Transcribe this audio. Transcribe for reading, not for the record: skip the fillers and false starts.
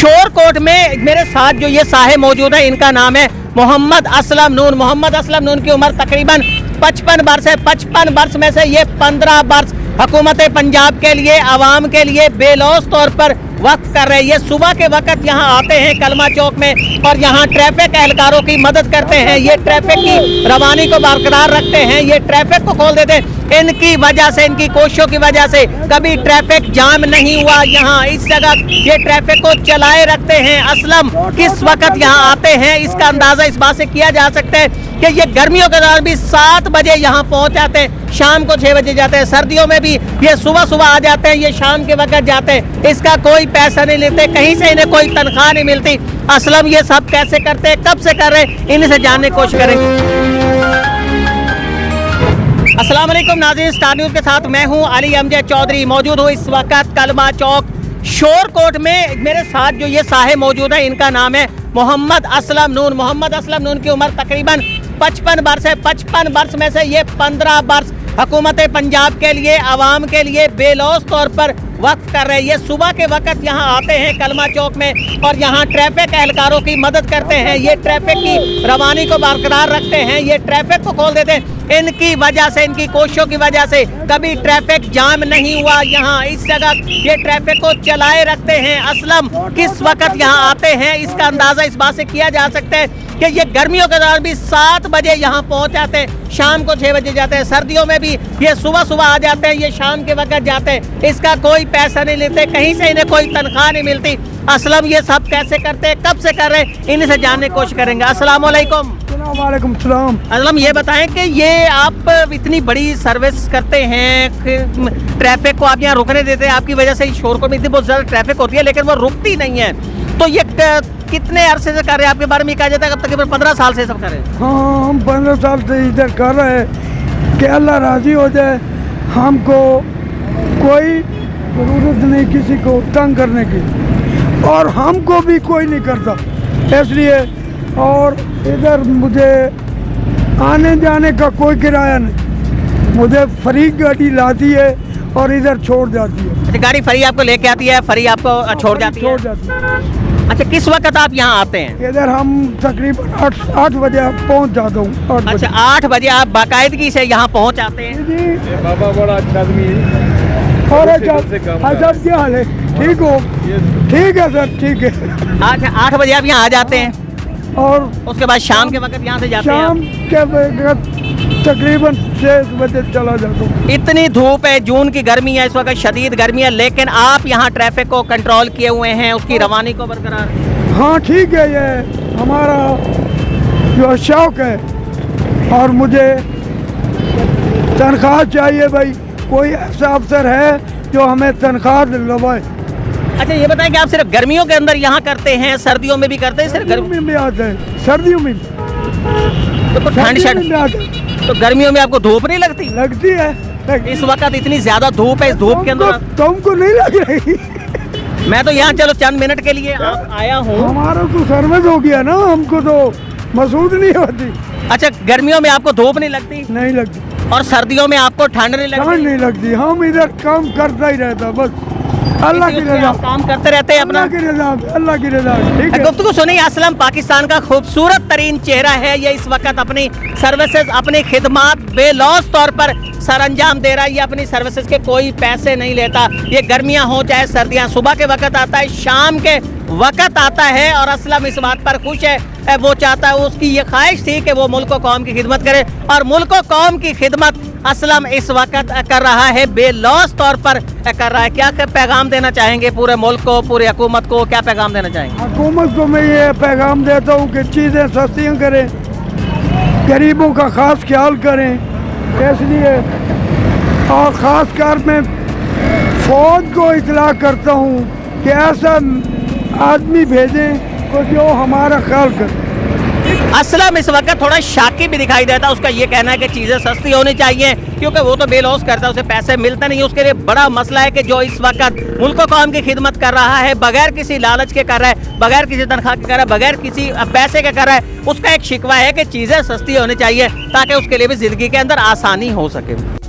शोरकोट में मेरे साथ जो ये साहे मौजूद है, इनका नाम है मोहम्मद असलम नून। मोहम्मद असलम नून की उम्र तकरीबन 55 वर्ष है। 55 वर्ष में से ये 15 वर्ष हुकूमत पंजाब के लिए, आवाम के लिए बेलौस तौर पर वक्त कर रहे हैं। ये सुबह के वक्त यहाँ आते हैं कलमा चौक में और यहाँ ट्रैफिक एहलकारों की मदद करते हैं। ये ट्रैफिक की रवानी को बरकरार रखते हैं, ये ट्रैफिक को खोल देते हैं। इनकी वजह से, इनकी कोशिशों की वजह से कभी ट्रैफिक जाम नहीं हुआ। यहाँ इस जगह ये ट्रैफिक को चलाए रखते हैं। असलम किस वक्त यहाँ आते हैं इसका अंदाजा इस बात से किया जा सकता है कि ये गर्मियों के दौरान भी 7 बजे यहाँ पहुँच जाते हैं, शाम को 6 बजे जाते हैं। सर्दियों में भी ये सुबह सुबह आ जाते हैं, ये शाम के वक्त जाते हैं। इसका कोई पैसा नहीं लेते, कहीं से इन्हें कोई तनख्वाह नहीं मिलती। असलम ये सब कैसे करते हैं, कब से कर रहे हैं, इनसे जानने की कोशिश करेंगे। अस्सलाम वालेकुम नाज़रीन, स्टार न्यूज़ के साथ मैं हूं अली अमजद चौधरी। मौजूद हूं इस वक्त कलमा चौक शोरकोट में। मेरे साथ जो ये साहे मौजूद है, इनका नाम है मोहम्मद असलम नून। मोहम्मद असलम नून की उम्र तकरीबन 55 वर्ष है। 55 वर्ष में से ये 15 वर्ष हुकूमत पंजाब के लिए, आवाम के लिए बेलौस तौर पर वक्त कर रहे हैं। ये सुबह के वक्त यहाँ आते हैं कलमा चौक में और यहाँ ट्रैफिक एहलकारों की मदद करते हैं। ये ट्रैफिक की रवानी को बरकरार रखते हैं, ये ट्रैफिक को खोल देते हैं। इनकी वजह से, इनकी कोशिशों की वजह से कभी ट्रैफिक जाम नहीं हुआ। यहाँ इस जगह ये ट्रैफिक को चलाए रखते हैं। असलम किस वक्त यहाँ आते हैं इसका अंदाजा इस बात से किया जा सकता है कि ये गर्मियों के दौरान भी 7 बजे यहाँ पहुँच जाते हैं, शाम को 6 बजे जाते हैं। सर्दियों में भी ये सुबह सुबह आ जाते हैं, ये शाम के वक्त जाते हैं। इसका कोई पैसा नहीं लेते, कहीं से इन्हें कोई तनख्वाह नहीं मिलती। असलम ये सब कैसे करते हैं, कब से कर रहे हैं, इनसे जानने की कोशिश करेंगे। अस्सलाम वालेकुम। वालेकुम सलाम। असलम ये बताएं कि ये आप इतनी बड़ी सर्विस करते हैं, ट्रैफिक को आप यहाँ रुकने देते हैं, आपकी वजह से शोरकोट में इतनी बहुत ज़्यादा ट्रैफिक होती है लेकिन वो रुकती नहीं है, तो ये कितने अरसे से कर रहे हैं? आपके बारे में कहा जाता है कब तक? 15 साल से सब कर रहे हैं। हाँ, हम 15 साल से इधर कर रहे हैं कि अल्लाह राज़ी हो जाए। हमको कोई ज़रूरत नहीं किसी को तंग करने की, और हमको भी कोई नहीं करता इसलिए। और इधर मुझे आने जाने का कोई किराया नहीं, मुझे फ्री गाड़ी लाती है और इधर छोड़ जाती है। अच्छा, गाड़ी फ्री आपको लेके आती है, फ्री आपको छोड़ जाती है? अच्छा, किस वक्त आप यहाँ आते हैं? इधर हम तकरीबन 8 बजे पहुँच जाता हूँ। अच्छा, 8 बजे आप बाकायदगी से यहाँ पहुँच आते हैं? जी। बाबा बड़ा अच्छा आदमी है। और अच्छा क्या हाल है? ठीक हो? ठीक है सर, ठीक है। अच्छा, 8 बजे आप यहाँ आ जाते हैं और उसके बाद शाम के वक्त यहाँ से जाते हैं? शाम के वक्त तकरीबन 6 बजे चला जाता हूँ। इतनी धूप है, जून की गर्मी है, इस वक्त शदीद गर्मी है, लेकिन आप यहाँ ट्रैफिक को कंट्रोल किए हुए हैं, उसकी रवानी को बरकरार। हाँ ठीक है, ये हमारा जो शौक है और मुझे तनख्वाह चाहिए भाई। कोई ऐसा अफसर है जो हमें तनख्वाह दिलवाए। अच्छा, ये बताएं कि आप सिर्फ गर्मियों के अंदर यहाँ करते हैं, सर्दियों में भी करते हैं? सिर्फ गर्मियों में आते हैं, सर्दियों में तो ठंड तो गर्मियों में आपको धूप नहीं लगती? लगती है। इस वक्त इतनी ज्यादा धूप है, इस धूप के अंदर तुमको नहीं लग रही? मैं तो यहाँ चलो चंद मिनट के लिए आया हूँ। हमारा तो सर्विस हो गया ना, हमको तो महसूस नहीं होती। अच्छा, गर्मियों में आपको धूप नहीं लगती? नहीं लगती। और सर्दियों में आपको ठंड नहीं लगती? ठंड नहीं लगती। हम इधर काम करता ही रहता, बस अल्लाह की रज़ा, काम करते रहते हैं अपना। अल्लाह की रज़ा। ठीक है। गुफ्तगू सुनिए। असलम पाकिस्तान का खूबसूरत तरीन चेहरा है। ये इस वक्त अपनी सर्विसेज, अपनी खिदमात बेलौस तौर पर सर अंजाम दे रहा है। ये अपनी सर्विसेज के कोई पैसे नहीं लेता। ये गर्मियां हो चाहे सर्दियां, सुबह के वक्त आता है, शाम के वक्त आता है। और असलम इस बात पर खुश है, वो चाहता है, उसकी ये ख्वाहिश थी कि वो मुल्क कौम की खिदमत करे, और मुल्क कौम की खिदमत असलम इस वक्त कर रहा है, बेलौस तौर पर कर रहा है। क्या पैगाम देना चाहेंगे पूरे मुल्क को, पूरी हुकूमत को? क्या पैगाम देना चाहेंगे? हुकूमत को मैं ये पैगाम देता हूँ कि चीज़ें सस्तियाँ करें, गरीबों का ख़ास ख्याल करें, इसलिए। और ख़ास कर मैं फ़ौज को इतला करता हूँ कि ऐसा आदमी भेजें तो जो हमारा ख्याल करे। असलम इस वक्त थोड़ा शाकी भी दिखाई देता है। उसका ये कहना है कि चीज़ें सस्ती होनी चाहिए, क्योंकि वो तो बेलौस करता है, उसे पैसे मिलते नहीं। उसके लिए बड़ा मसला है कि जो इस वक्त मुल्क कौम की खिदमत कर रहा है, बगैर किसी लालच के कर रहा है, बगैर किसी तनख्वाह के कर रहा है, बगैर किसी पैसे के कर रहा है। उसका एक शिकवा है कि चीज़ें सस्ती होनी चाहिए ताकि उसके लिए भी ज़िंदगी के अंदर आसानी हो सके।